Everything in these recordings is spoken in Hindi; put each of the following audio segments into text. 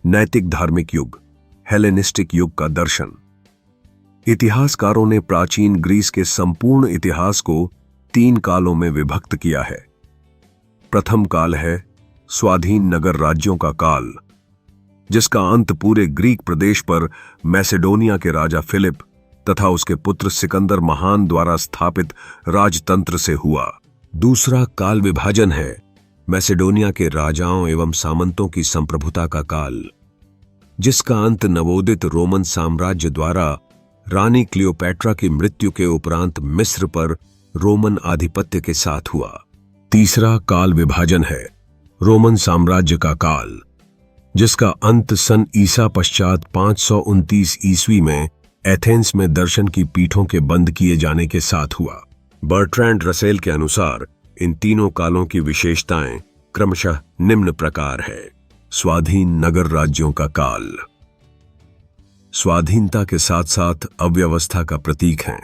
नैतिक धार्मिक युग, हेलेनिस्टिक युग का दर्शन। इतिहासकारों ने प्राचीन ग्रीस के संपूर्ण इतिहास को 3 कालों में विभक्त किया है। प्रथम काल है स्वाधीन नगर राज्यों का काल, जिसका अंत पूरे ग्रीक प्रदेश पर मैसेडोनिया के राजा फिलिप तथा उसके पुत्र सिकंदर महान द्वारा स्थापित राजतंत्र से हुआ। दूसरा काल विभाजन है मैसेडोनिया के राजाओं एवं सामंतों की संप्रभुता का काल, जिसका अंत नवोदित रोमन साम्राज्य द्वारा रानी क्लियोपैट्रा की मृत्यु के उपरांत मिस्र पर रोमन आधिपत्य के साथ हुआ। तीसरा काल विभाजन है रोमन साम्राज्य का काल, जिसका अंत सन ईसा पश्चात 529 ईस्वी में एथेंस में दर्शन की पीठों के बंद किए जाने के साथ हुआ। बर्ट्रैंड रसेल के अनुसार इन तीनों कालों की विशेषताएं क्रमशः निम्न प्रकार है। स्वाधीन नगर राज्यों का काल स्वाधीनता के साथ साथ अव्यवस्था का प्रतीक है।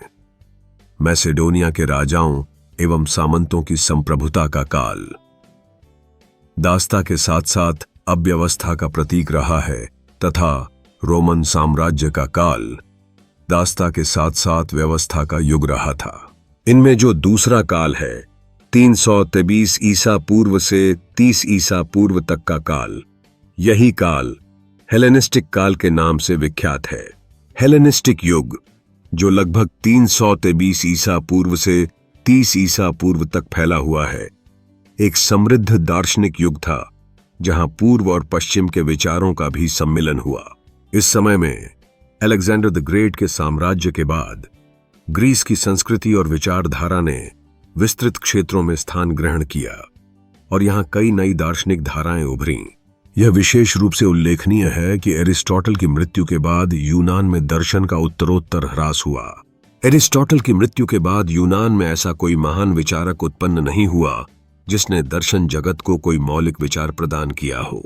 मैसेडोनिया के राजाओं एवं सामंतों की संप्रभुता का काल दासता के साथ साथ अव्यवस्था का प्रतीक रहा है तथा रोमन साम्राज्य का काल दासता के साथ साथ व्यवस्था का युग रहा था। इनमें जो दूसरा काल है 323 ईसा पूर्व से 30 ईसा पूर्व तक का काल, यही काल हेलेनिस्टिक काल के नाम से विख्यात है। हेलेनिस्टिक युग, जो लगभग 323 ईसा पूर्व से 30 ईसा पूर्व तक फैला हुआ है, एक समृद्ध दार्शनिक युग था जहां पूर्व और पश्चिम के विचारों का भी सम्मिलन हुआ। इस समय में अलेक्जेंडर द ग्रेट के साम्राज्य के बाद ग्रीस की संस्कृति और विचारधारा ने विस्तृत क्षेत्रों में स्थान ग्रहण किया और यहां कई नई दार्शनिक धाराएं उभरीं। यह विशेष रूप से उल्लेखनीय है कि एरिस्टोटल की मृत्यु के बाद यूनान में दर्शन का उत्तरोत्तर ह्रास हुआ। एरिस्टोटल की मृत्यु के बाद यूनान में ऐसा कोई महान विचारक उत्पन्न नहीं हुआ जिसने दर्शन जगत को कोई मौलिक विचार प्रदान किया हो।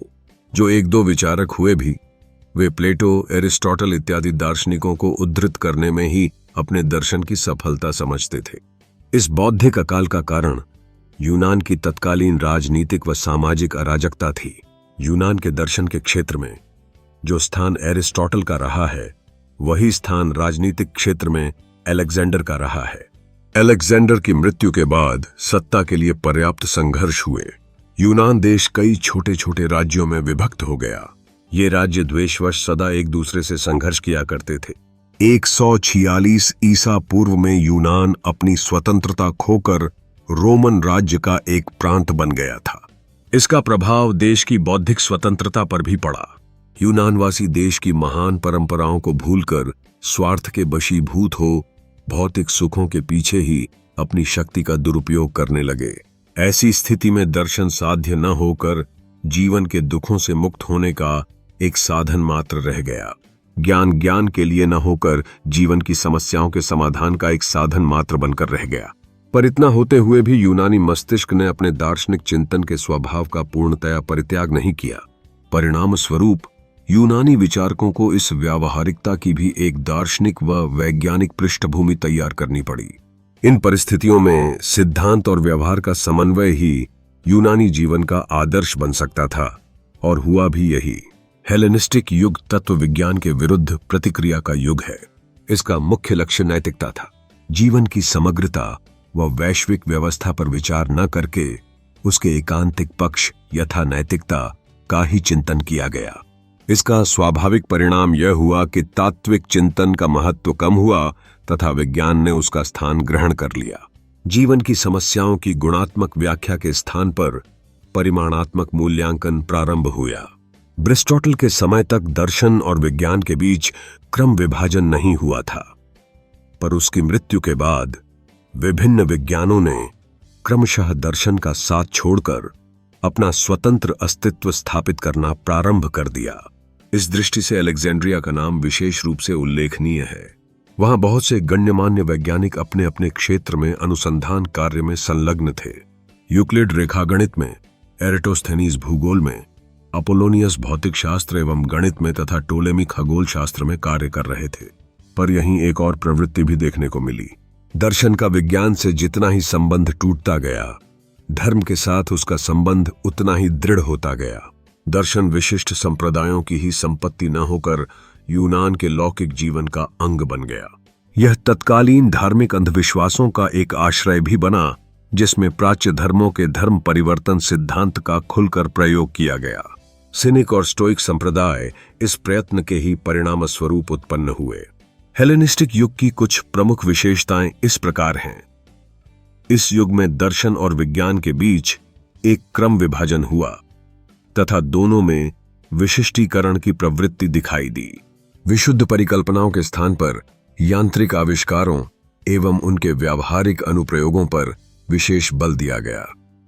जो 1-2 विचारक हुए भी, वे प्लेटो, एरिस्टोटल इत्यादि दार्शनिकों को उद्धृत करने में ही अपने दर्शन की सफलता समझते थे। इस बौद्धिक अकाल का कारण यूनान की तत्कालीन राजनीतिक व सामाजिक अराजकता थी। यूनान के दर्शन के क्षेत्र में जो स्थान एरिस्टोटल का रहा है, वही स्थान राजनीतिक क्षेत्र में अलेक्जेंडर का रहा है। अलेक्जेंडर की मृत्यु के बाद सत्ता के लिए पर्याप्त संघर्ष हुए। यूनान देश कई छोटे छोटे राज्यों में विभक्त हो गया। ये राज्य द्वेषवश सदा एक दूसरे से संघर्ष किया करते थे। 146 ईसा पूर्व में यूनान अपनी स्वतंत्रता खोकर रोमन राज्य का एक प्रांत बन गया था। इसका प्रभाव देश की बौद्धिक स्वतंत्रता पर भी पड़ा। यूनानवासी देश की महान परंपराओं को भूलकर स्वार्थ के वशीभूत हो भौतिक सुखों के पीछे ही अपनी शक्ति का दुरुपयोग करने लगे। ऐसी स्थिति में दर्शन साध्य न होकर जीवन के दुखों से मुक्त होने का एक साधन मात्र रह गया। ज्ञान के लिए न होकर जीवन की समस्याओं के समाधान का एक साधन मात्र बनकर रह गया। पर इतना होते हुए भी यूनानी मस्तिष्क ने अपने दार्शनिक चिंतन के स्वभाव का पूर्णतया परित्याग नहीं किया। परिणाम स्वरूप यूनानी विचारकों को इस व्यावहारिकता की भी एक दार्शनिक व वैज्ञानिक पृष्ठभूमि तैयार करनी पड़ी। इन परिस्थितियों में सिद्धांत और व्यवहार का समन्वय ही यूनानी जीवन का आदर्श बन सकता था, और हुआ भी यही। हेलेनिस्टिक युग तत्व विज्ञान के विरुद्ध प्रतिक्रिया का युग है। इसका मुख्य लक्ष्य नैतिकता था। जीवन की समग्रता व वैश्विक व्यवस्था पर विचार न करके उसके एकांतिक पक्ष यथा नैतिकता का ही चिंतन किया गया। इसका स्वाभाविक परिणाम यह हुआ कि तात्विक चिंतन का महत्व कम हुआ तथा विज्ञान ने उसका स्थान ग्रहण कर लिया। जीवन की समस्याओं की गुणात्मक व्याख्या के स्थान पर परिमाणात्मक मूल्यांकन प्रारंभ हुआ। एरिस्टोटल के समय तक दर्शन और विज्ञान के बीच क्रम विभाजन नहीं हुआ था, पर उसकी मृत्यु के बाद विभिन्न विज्ञानों ने क्रमशः दर्शन का साथ छोड़कर अपना स्वतंत्र अस्तित्व स्थापित करना प्रारंभ कर दिया। इस दृष्टि से अलेक्जेंड्रिया का नाम विशेष रूप से उल्लेखनीय है। वहां बहुत से गण्यमान्य वैज्ञानिक अपने अपने क्षेत्र में अनुसंधान कार्य में संलग्न थे। यूक्लिड रेखागणित में, एराटोस्थेनीज भूगोल में, अपोलोनियस भौतिक शास्त्र एवं गणित में तथा टोलेमी खगोल शास्त्र में कार्य कर रहे थे। पर यहीं एक और प्रवृत्ति भी देखने को मिली। दर्शन का विज्ञान से जितना ही संबंध टूटता गया, धर्म के साथ उसका संबंध उतना ही दृढ़ होता गया। दर्शन विशिष्ट संप्रदायों की ही संपत्ति न होकर यूनान के लौकिक जीवन का अंग बन गया। यह तत्कालीन धार्मिक अंधविश्वासों का एक आश्रय भी बना, जिसमें प्राच्य धर्मों के धर्म परिवर्तन सिद्धांत का खुलकर प्रयोग किया गया। सिनिक और स्टोइक संप्रदाय इस प्रयत्न के ही परिणाम स्वरूप उत्पन्न हुए। हेलेनिस्टिक युग की कुछ प्रमुख विशेषताएं इस प्रकार हैं। इस युग में दर्शन और विज्ञान के बीच एक क्रम विभाजन हुआ तथा दोनों में विशिष्टीकरण की प्रवृत्ति दिखाई दी। विशुद्ध परिकल्पनाओं के स्थान पर यांत्रिक आविष्कारों एवं उनके व्यावहारिक अनुप्रयोगों पर विशेष बल दिया गया।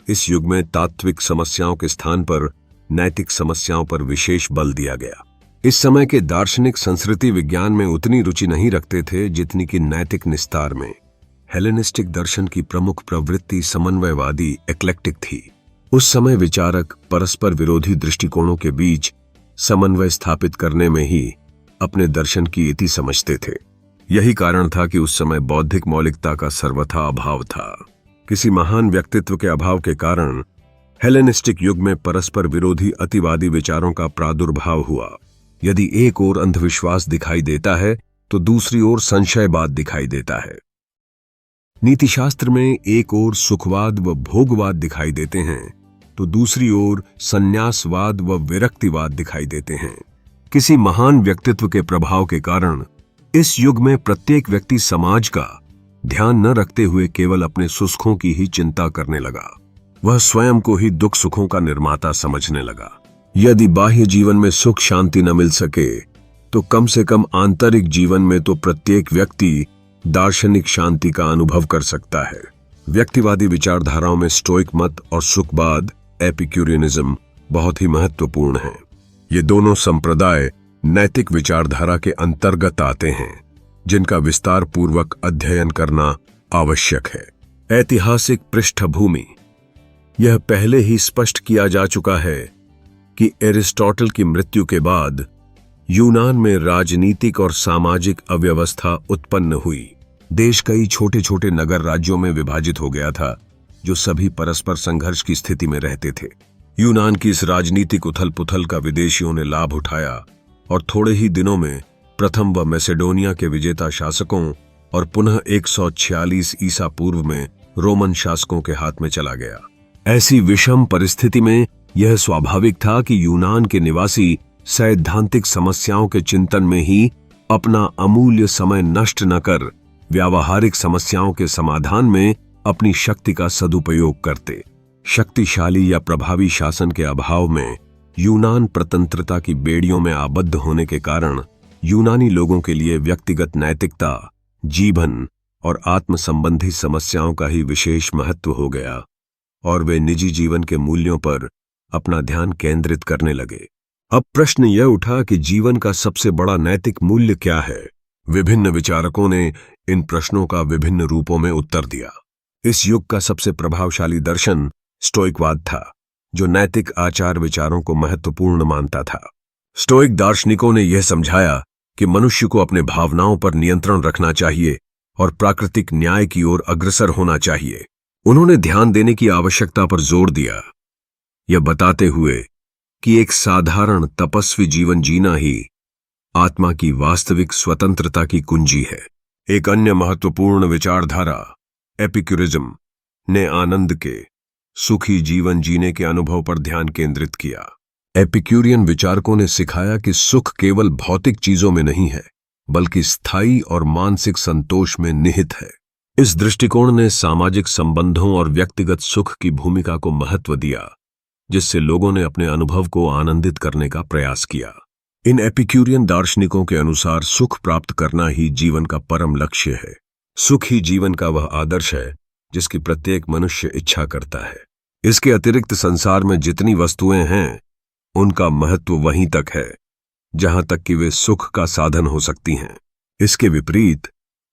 इस युग में तात्विक समस्याओं के स्थान पर नैतिक समस्याओं पर विशेष बल दिया गया। इस समय के दार्शनिक संस्कृति विज्ञान में उतनी रुचि नहीं रखते थे जितनी कि नैतिक निस्तार में। हेलेनिस्टिक दर्शन की प्रमुख प्रवृत्ति समन्वयवादी एक्लेक्टिक थी। उस समय विचारक परस्पर विरोधी दृष्टिकोणों के बीच समन्वय स्थापित करने में ही अपने दर्शन की इति समझते थे। यही कारण था कि उस समय बौद्धिक मौलिकता का सर्वथा अभाव था। किसी महान व्यक्तित्व के अभाव के कारण हेलेनिस्टिक युग में परस्पर विरोधी अतिवादी विचारों का प्रादुर्भाव हुआ। यदि एक ओर अंधविश्वास दिखाई देता है तो दूसरी ओर संशयवाद दिखाई देता है। नीतिशास्त्र में एक ओर सुखवाद व भोगवाद दिखाई देते हैं तो दूसरी ओर संन्यासवाद व विरक्तिवाद दिखाई देते हैं। किसी महान व्यक्तित्व के प्रभाव के कारण इस युग में प्रत्येक व्यक्ति समाज का ध्यान न रखते हुए केवल अपने सुखों की ही चिंता करने लगा। वह स्वयं को ही दुख सुखों का निर्माता समझने लगा। यदि बाह्य जीवन में सुख शांति न मिल सके तो कम से कम आंतरिक जीवन में तो प्रत्येक व्यक्ति दार्शनिक शांति का अनुभव कर सकता है। व्यक्तिवादी विचारधाराओं में स्टोइक मत और सुखवाद एपिक्यूरियनिज्म बहुत ही महत्वपूर्ण हैं। ये दोनों संप्रदाय नैतिक विचारधारा के अंतर्गत आते हैं, जिनका विस्तार पूर्वक अध्ययन करना आवश्यक है। ऐतिहासिक पृष्ठभूमि। यह पहले ही स्पष्ट किया जा चुका है कि एरिस्टोटल की मृत्यु के बाद यूनान में राजनीतिक और सामाजिक अव्यवस्था उत्पन्न हुई। देश कई छोटे छोटे नगर राज्यों में विभाजित हो गया था, जो सभी परस्पर संघर्ष की स्थिति में रहते थे। यूनान की इस राजनीतिक उथल पुथल का विदेशियों ने लाभ उठाया और थोड़े ही दिनों में प्रथम व मैसेडोनिया के विजेता शासकों और पुनः 146 ईसा पूर्व में रोमन शासकों के हाथ में चला गया। ऐसी विषम परिस्थिति में यह स्वाभाविक था कि यूनान के निवासी सैद्धांतिक समस्याओं के चिंतन में ही अपना अमूल्य समय नष्ट न कर व्यावहारिक समस्याओं के समाधान में अपनी शक्ति का सदुपयोग करते। शक्तिशाली या प्रभावी शासन के अभाव में यूनान प्रतंत्रता की बेड़ियों में आबद्ध होने के कारण यूनानी लोगों के लिए व्यक्तिगत नैतिकता, जीवन और आत्म संबंधी समस्याओं का ही विशेष महत्व हो गया और वे निजी जीवन के मूल्यों पर अपना ध्यान केंद्रित करने लगे। अब प्रश्न यह उठा कि जीवन का सबसे बड़ा नैतिक मूल्य क्या है। विभिन्न विचारकों ने इन प्रश्नों का विभिन्न रूपों में उत्तर दिया। इस युग का सबसे प्रभावशाली दर्शन स्टोइकवाद था, जो नैतिक आचार विचारों को महत्वपूर्ण मानता था। स्टोइक दार्शनिकों ने यह समझाया कि मनुष्य को अपने भावनाओं पर नियंत्रण रखना चाहिए और प्राकृतिक न्याय की ओर अग्रसर होना चाहिए। उन्होंने ध्यान देने की आवश्यकता पर जोर दिया, यह बताते हुए कि एक साधारण तपस्वी जीवन जीना ही आत्मा की वास्तविक स्वतंत्रता की कुंजी है। एक अन्य महत्वपूर्ण विचारधारा एपिक्यूरिज्म ने आनंद के सुखी जीवन जीने के अनुभव पर ध्यान केंद्रित किया। एपिक्यूरियन विचारकों ने सिखाया कि सुख केवल भौतिक चीजों में नहीं है, बल्कि स्थायी और मानसिक संतोष में निहित है। इस दृष्टिकोण ने सामाजिक संबंधों और व्यक्तिगत सुख की भूमिका को महत्व दिया, जिससे लोगों ने अपने अनुभव को आनंदित करने का प्रयास किया। इन एपिक्यूरियन दार्शनिकों के अनुसार सुख प्राप्त करना ही जीवन का परम लक्ष्य है। सुख ही जीवन का वह आदर्श है जिसकी प्रत्येक मनुष्य इच्छा करता है। इसके अतिरिक्त संसार में जितनी वस्तुएं हैं उनका महत्व वहीं तक है जहां तक कि वे सुख का साधन हो सकती हैं। इसके विपरीत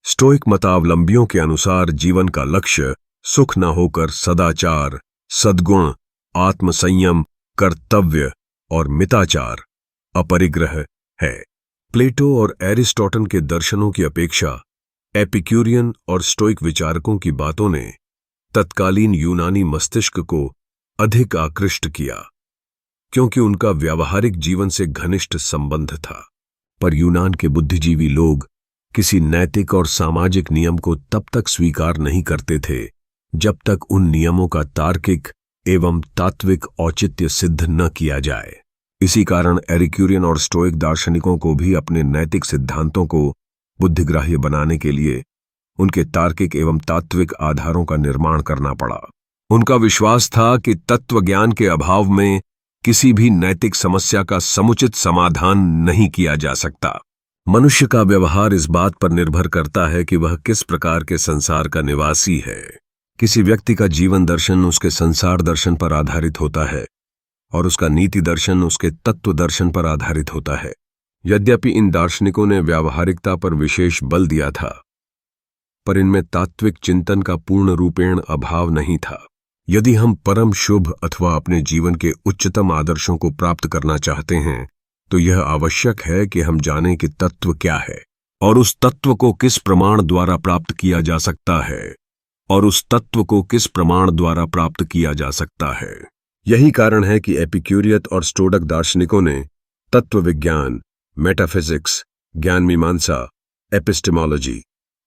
स्टोइक मतावलंबियों के अनुसार जीवन का लक्ष्य सुख न होकर सदाचार, सद्गुण, आत्मसंयम, कर्तव्य और मिताचार, अपरिग्रह है। प्लेटो और एरिस्टोटल के दर्शनों की अपेक्षा एपिक्यूरियन और स्टोइक विचारकों की बातों ने तत्कालीन यूनानी मस्तिष्क को अधिक आकृष्ट किया। क्योंकि उनका व्यावहारिक जीवन से घनिष्ठ संबंध था। पर यूनान के बुद्धिजीवी लोग किसी नैतिक और सामाजिक नियम को तब तक स्वीकार नहीं करते थे जब तक उन नियमों का तार्किक एवं तात्विक औचित्य सिद्ध न किया जाए। इसी कारण एपिक्यूरियन और स्टोइक दार्शनिकों को भी अपने नैतिक सिद्धांतों को बुद्धिग्राह्य बनाने के लिए उनके तार्किक एवं तात्विक आधारों का निर्माण करना पड़ा। उनका विश्वास था कि तत्व ज्ञान के अभाव में किसी भी नैतिक समस्या का समुचित समाधान नहीं किया जा सकता। मनुष्य का व्यवहार इस बात पर निर्भर करता है कि वह किस प्रकार के संसार का निवासी है। किसी व्यक्ति का जीवन दर्शन उसके संसार दर्शन पर आधारित होता है और उसका नीति दर्शन उसके तत्व दर्शन पर आधारित होता है। यद्यपि इन दार्शनिकों ने व्यावहारिकता पर विशेष बल दिया था, पर इनमें तात्विक चिंतन का पूर्ण रूपेण अभाव नहीं था। यदि हम परम शुभ अथवा अपने जीवन के उच्चतम आदर्शों को प्राप्त करना चाहते हैं तो यह आवश्यक है कि हम जानें कि तत्व क्या है और उस तत्व को किस प्रमाण द्वारा प्राप्त किया जा सकता है। यही कारण है कि एपिक्यूरियत और स्टोइक दार्शनिकों ने तत्व विज्ञान, मेटाफिजिक्स, ज्ञान मीमांसा, एपिस्टेमोलॉजी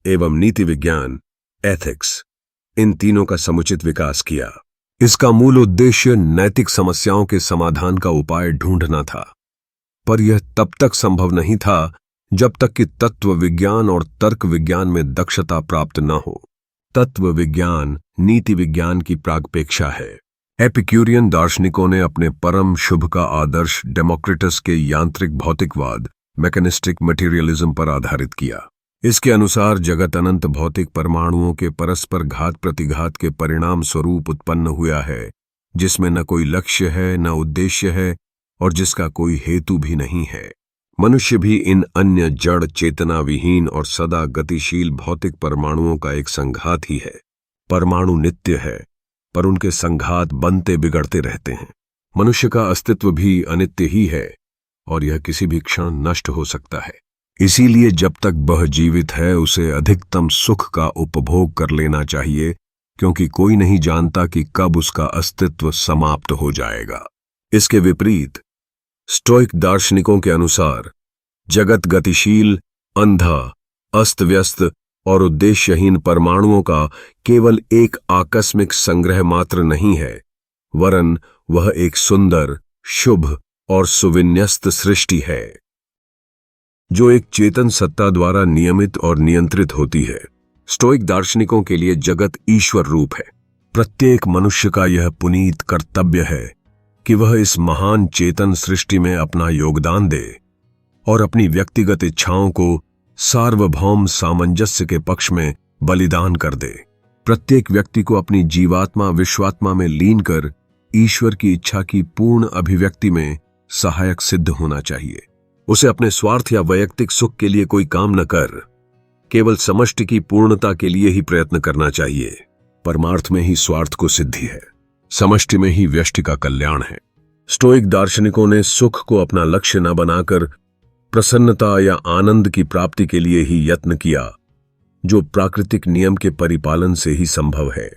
एवं नीति विज्ञान, एथिक्स, इन तीनों का समुचित विकास किया। इसका मूल उद्देश्य नैतिक समस्याओं के समाधान का उपाय ढूंढना था, पर यह तब तक संभव नहीं था जब तक कि तत्व विज्ञान और तर्क विज्ञान में दक्षता प्राप्त न हो। तत्व विज्ञान नीति विज्ञान की प्रागपेक्षा है। एपिक्यूरियन दार्शनिकों ने अपने परम शुभ का आदर्श डेमोक्रिटस के यांत्रिक भौतिकवाद, मैकेनिस्टिक मटेरियलिज्म पर आधारित किया। इसके अनुसार जगत अनंत भौतिक परमाणुओं के परस्पर घात प्रतिघात के परिणाम स्वरूप उत्पन्न हुआ है, जिसमें न कोई लक्ष्य है, न उद्देश्य है और जिसका कोई हेतु भी नहीं है। मनुष्य भी इन अन्य जड़, चेतना विहीन और सदा गतिशील भौतिक परमाणुओं का एक संघात ही है। परमाणु नित्य है, पर उनके संघात बनते बिगड़ते रहते हैं। मनुष्य का अस्तित्व भी अनित्य ही है और यह किसी भी क्षण नष्ट हो सकता है। इसीलिए जब तक वह जीवित है उसे अधिकतम सुख का उपभोग कर लेना चाहिए, क्योंकि कोई नहीं जानता कि कब उसका अस्तित्व समाप्त हो जाएगा। इसके विपरीत स्टोइक दार्शनिकों के अनुसार जगत गतिशील, अंधा, अस्त व्यस्त और उद्देश्यहीन परमाणुओं का केवल एक आकस्मिक संग्रह मात्र नहीं है, वरन वह एक सुंदर, शुभ और सुविन्यस्त सृष्टि है जो एक चेतन सत्ता द्वारा नियमित और नियंत्रित होती है। स्टोइक दार्शनिकों के लिए जगत ईश्वर रूप है। प्रत्येक मनुष्य का यह पुनीत कर्तव्य है कि वह इस महान चेतन सृष्टि में अपना योगदान दे और अपनी व्यक्तिगत इच्छाओं को सार्वभौम सामंजस्य के पक्ष में बलिदान कर दे। प्रत्येक व्यक्ति को अपनी जीवात्मा विश्वात्मा में लीन कर ईश्वर की इच्छा की पूर्ण अभिव्यक्ति में सहायक सिद्ध होना चाहिए। उसे अपने स्वार्थ या वैयक्तिक सुख के लिए कोई काम न कर, केवल समष्टि की पूर्णता के लिए ही प्रयत्न करना चाहिए। परमार्थ में ही स्वार्थ को सिद्धि है, समष्टि में ही व्यष्टि का कल्याण है। स्टोइक दार्शनिकों ने सुख को अपना लक्ष्य न बनाकर प्रसन्नता या आनंद की प्राप्ति के लिए ही यत्न किया, जो प्राकृतिक नियम के परिपालन से ही संभव है।